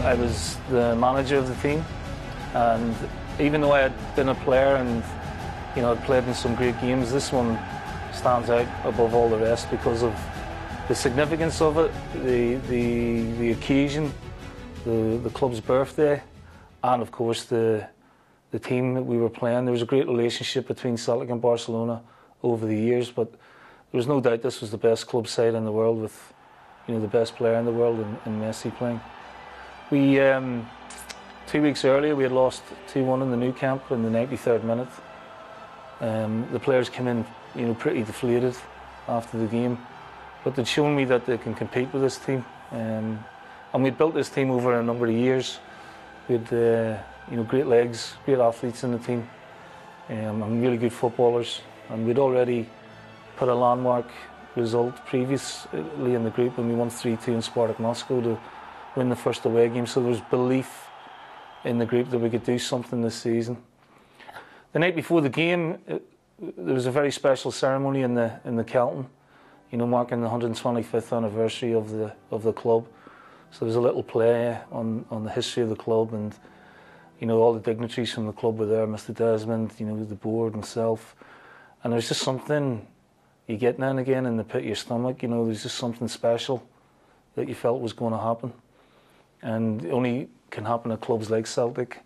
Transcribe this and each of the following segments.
I was the manager of the team, and even though I had been a player and I'd played in some great games, this one stands out above all the rest because of the significance of it, the occasion, the club's birthday, and of course the team that we were playing. There was a great relationship between Celtic and Barcelona over the years, but there was no doubt this was the best club side in the world with the best player in the world in Messi playing. We 2 weeks earlier we had lost 2-1 in the new camp in the 93rd minute. The players came in pretty deflated after the game, but they'd shown me that they can compete with this team, and we'd built this team over a number of years. We had great legs, great athletes in the team, and really good footballers, and we'd already put a landmark result previously in the group when we won 3-2 in Spartak Moscow to win the first away game, so there was belief in the group that we could do something this season. The night before the game, there was a very special ceremony in the Kelton, marking the 125th anniversary of the club. So there was a little play on the history of the club, and all the dignitaries from the club were there, Mr. Desmond, the board, myself, and there's just something you get now and again in the pit of your stomach. There's just something special that you felt was going to happen, and it only can happen at clubs like Celtic.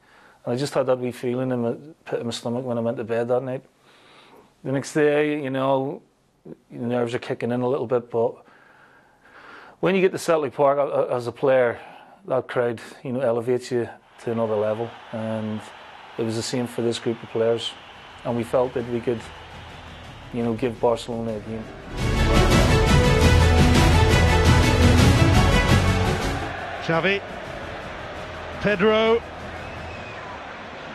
And I just had that wee feeling in the pit of my stomach when I went to bed that night. The next day, the nerves are kicking in a little bit, but when you get to Celtic Park as a player, that crowd, elevates you to another level, and it was the same for this group of players, and we felt that we could, give Barcelona a game. Xavi, Pedro,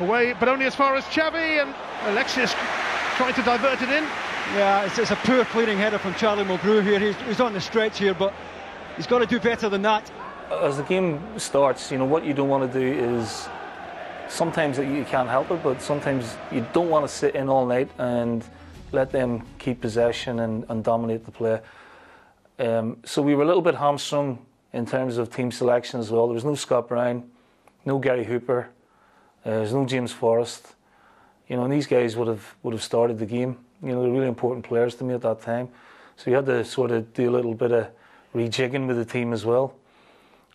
away, but only as far as Xavi, and Alexis trying to divert it in. Yeah, it's a poor clearing header from Charlie Mulgrew here. He's on the stretch here, but he's got to do better than that. As the game starts, what you don't want to do is, sometimes you can't help it, but sometimes you don't want to sit in all night and let them keep possession and dominate the play. So we were a little bit hamstrung in terms of team selection as well. There was no Scott Brown, no Gary Hooper, there's no James Forrest. And these guys would have started the game. They're really important players to me at that time. So you had to sort of do a little bit of rejigging with the team as well.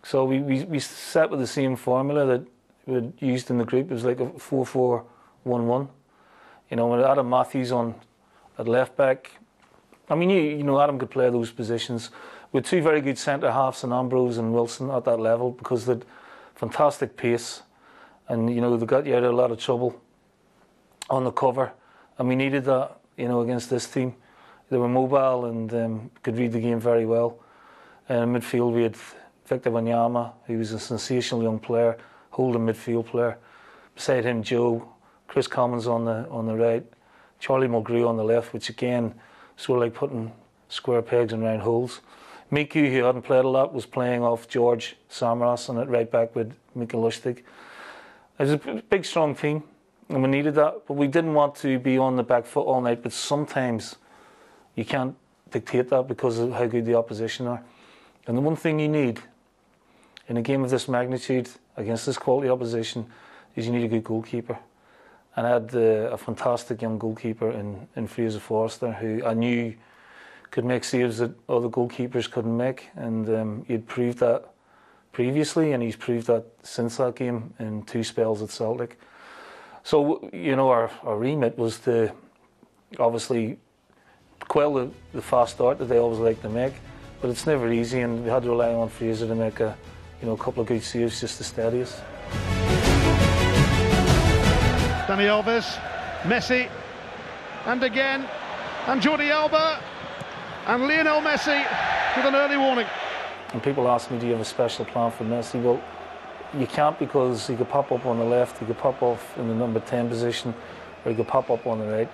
So we set with the same formula that we'd used in the group. It was like a 4-4-1-1. With Adam Matthews on at left back. I mean, Adam could play those positions. With two very good centre halves in Ambrose and Wilson at that level, because they'd fantastic pace, and they got you out of a lot of trouble on the cover, and we needed that against this team. They were mobile and could read the game very well. In midfield we had Victor Wanyama, who was a sensational young player, holding midfield player. Beside him, Joe, Chris Commons on the right, Charlie Mulgrew on the left, which again sort of like putting square pegs in round holes. Miku, who hadn't played a lot, was playing off George Samaras, and at right back with Mika Lustig. It was a big, strong team, and we needed that, but we didn't want to be on the back foot all night. But sometimes you can't dictate that because of how good the opposition are. And the one thing you need in a game of this magnitude against this quality opposition is you need a good goalkeeper. And I had a fantastic young goalkeeper in Fraser Forster, who I knew could make saves that other goalkeepers couldn't make, and he'd proved that previously, and he's proved that since that game in 2 spells at Celtic. So our remit was to obviously quell the fast start that they always like to make, but it's never easy, and we had to rely on Fraser to make a couple of good saves just to steady us. Dani Alves, Messi, and again, and Jordi Alba, and Lionel Messi with an early warning. And people ask me, do you have a special plan for Messi? Well, you can't, because he could pop up on the left, he could pop off in the number 10 position, or he could pop up on the right.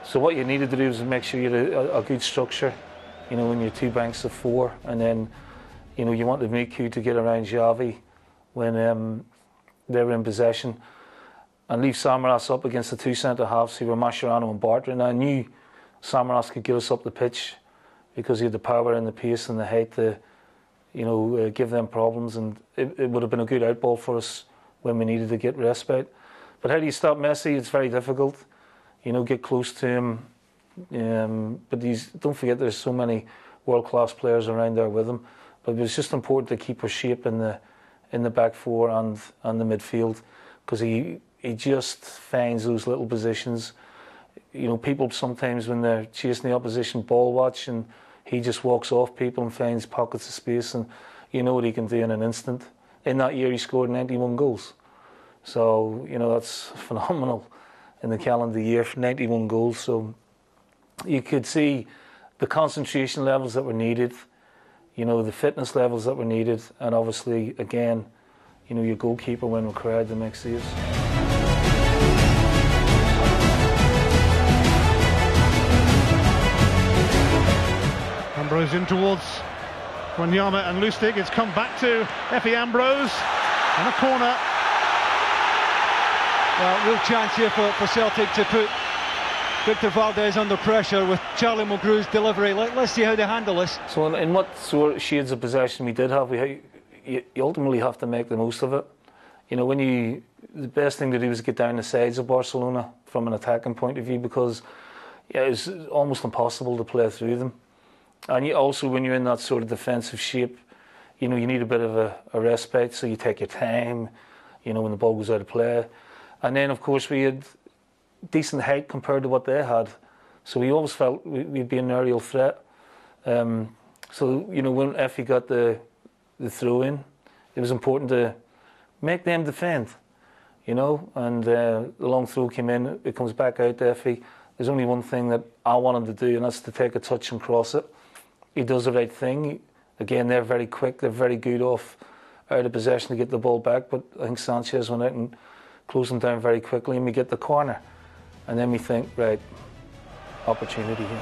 So what you needed to do is make sure you had a good structure, in your 2 banks of 4, and then, you wanted Miku to get around Xavi when they were in possession, and leave Samaras up against the 2 centre halves who were Mascherano and Bartra. And I knew Samaras could get us up the pitch because he had the power and the pace and the height to, give them problems, and it would have been a good outball for us when we needed to get respite. But how do you stop Messi? It's very difficult. Get close to him. But don't forget there's so many world-class players around there with him. But it was just important to keep our shape in the back four and the midfield, because he just finds those little positions. People sometimes when they're chasing the opposition ball watch, and he just walks off people and finds pockets of space, and you know what he can do in an instant. In that year he scored 91 goals. So, that's phenomenal in the calendar year, 91 goals. So you could see the concentration levels that were needed, the fitness levels that were needed, and obviously, again, your goalkeeper when required to make saves. Ambrose in towards Wanyama and Lustig. It's come back to Efe Ambrose and a corner. Well, real chance here for Celtic to put Victor Valdez under pressure with Charlie Mulgrew's delivery. Let's see how they handle this. So in what sort of shades of possession we did have, you ultimately have to make the most of it. The best thing to do is get down the sides of Barcelona from an attacking point of view, because it's almost impossible to play through them. And also when you're in that sort of defensive shape, you need a bit of a respite, so you take your time, when the ball goes out of play. And then, of course, we had decent height compared to what they had. So we always felt we'd be an aerial threat. So, when Effie got the throw-in, it was important to make them defend, and the long throw came in, it comes back out to Effie. There's only one thing that I want him to do, and that's to take a touch and cross it. He does the right thing. Again, they're very quick, they're very good out of possession to get the ball back, but I think Sanchez went out and closed them down very quickly, and we get the corner. And then we think, right, opportunity here.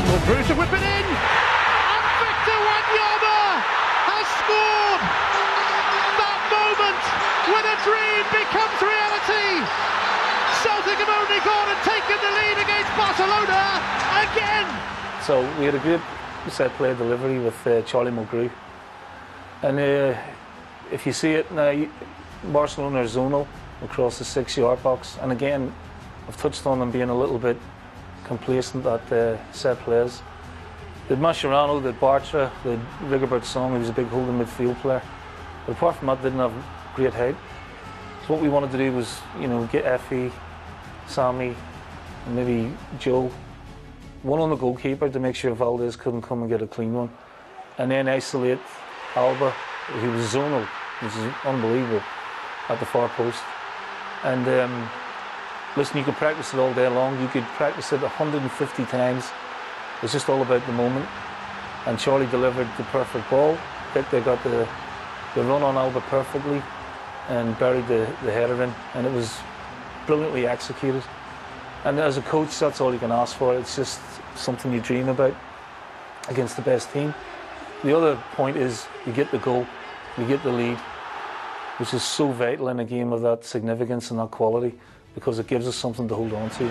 Mulgrew to whip it in, and Victor Wanyama has scored. That moment when a dream becomes reality. Celtic have only gone and taken the lead against Barcelona again. So we had a good set play delivery with Charlie Mulgrew. And if you see it now, Barcelona are zonal across the 6-yard box. And again, I've touched on them being a little bit complacent at set plays. They'd Mascherano, they'd Bartra, they'd Rigobert Song, who was a big holding midfield player. But apart from that, didn't have great height. So what we wanted to do was, get Effie, Sammy, and maybe Joe, one on the goalkeeper to make sure Valdez couldn't come and get a clean one, and then isolate Alba, who was zonal, which is unbelievable, at the far post. And listen, you could practice it all day long. You could practice it 150 times. It's just all about the moment. And Charlie delivered the perfect ball. Victor got the run on Alba perfectly and buried the header in, and it was brilliantly executed. And as a coach, that's all you can ask for. It's just something you dream about against the best team. The other point is you get the goal, you get the lead, which is so vital in a game of that significance and that quality, because it gives us something to hold on to.